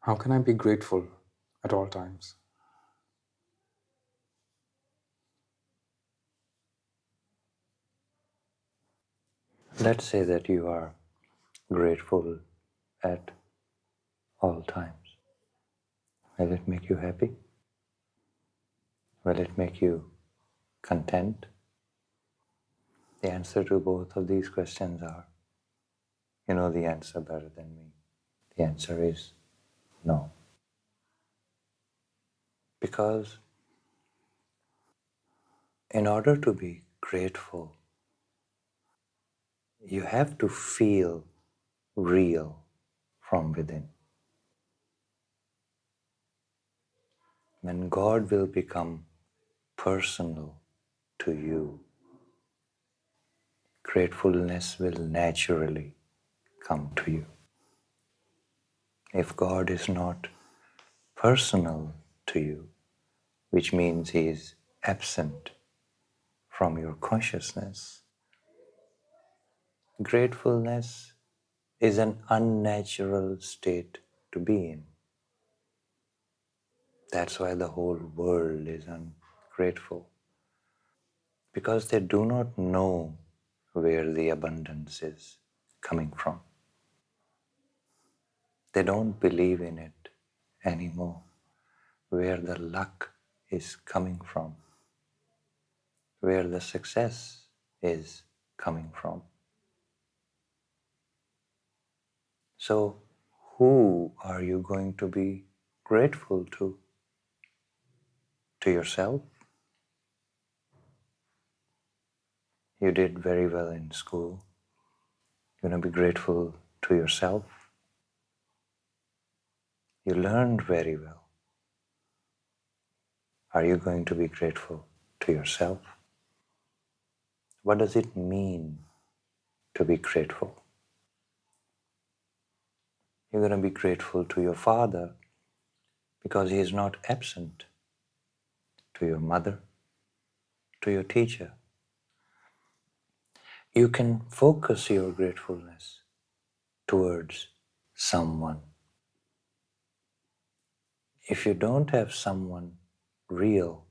How can I be grateful at all times? Let's say that you are grateful at all times. Will it make you happy? Will it make you content? The answer to both of these questions are, you know the answer better than me. The answer is no. Because in order to be grateful, you have to feel real from within. When God will become personal to you, gratefulness will naturally come to you. If God is not personal to you, which means He is absent from your consciousness, gratefulness is an unnatural state to be in. That's why the whole world is ungrateful, because they do not know where the abundance is coming from. They don't believe in it anymore, where the luck is coming from, where the success is coming from. So, who are you going to be grateful to? To yourself? You did very well in school. You're going to be grateful to yourself. You learned very well. Are you going to be grateful to yourself? What does it mean to be grateful? You're going to be grateful to your father because he is not absent, to your mother, to your teacher. You can focus your gratefulness towards someone. If you don't have someone real,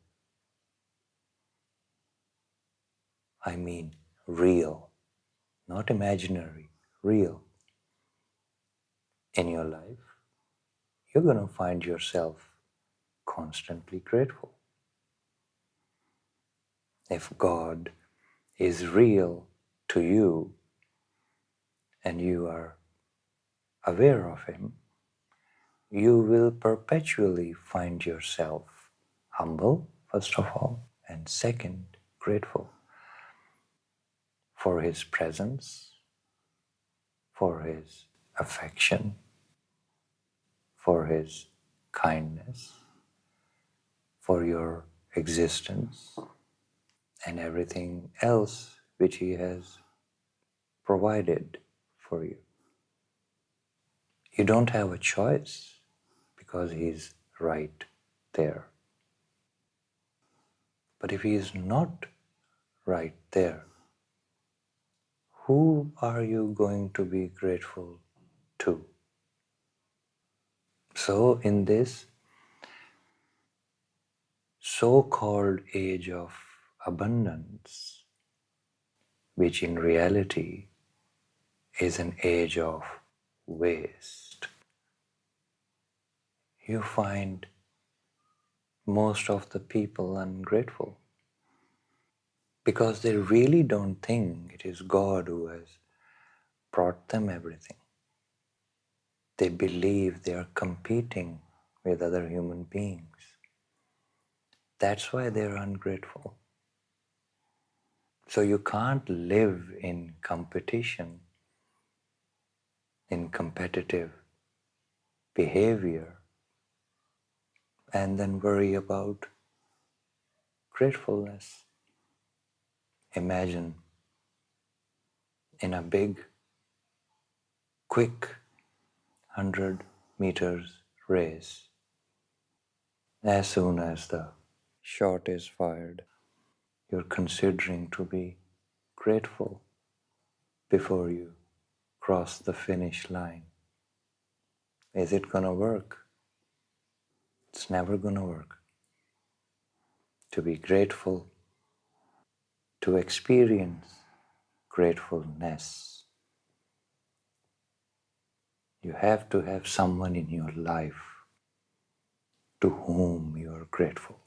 I mean real, not imaginary, real, in your life, you're going to find yourself constantly grateful. If God is real to you and you are aware of Him, you will perpetually find yourself humble, first of all, and second, grateful for His presence, for His affection, for His kindness, for your existence, and everything else which He has provided for you. You don't have a choice because He is right there. But if He is not right there, who are you going to be grateful to? So, in this so-called age of abundance, which in reality is an age of waste, you find most of the people ungrateful because they really don't think it is God who has brought them everything. They believe they are competing with other human beings. That's why they're ungrateful. So you can't live in competition, in competitive behavior, and then worry about gratefulness. Imagine in a big, quick 100 meters race, as soon as the shot is fired, you're considering to be grateful before you cross the finish line. Is it gonna work? It's never gonna work. To be grateful, to experience gratefulness, you have to have someone in your life to whom you are grateful.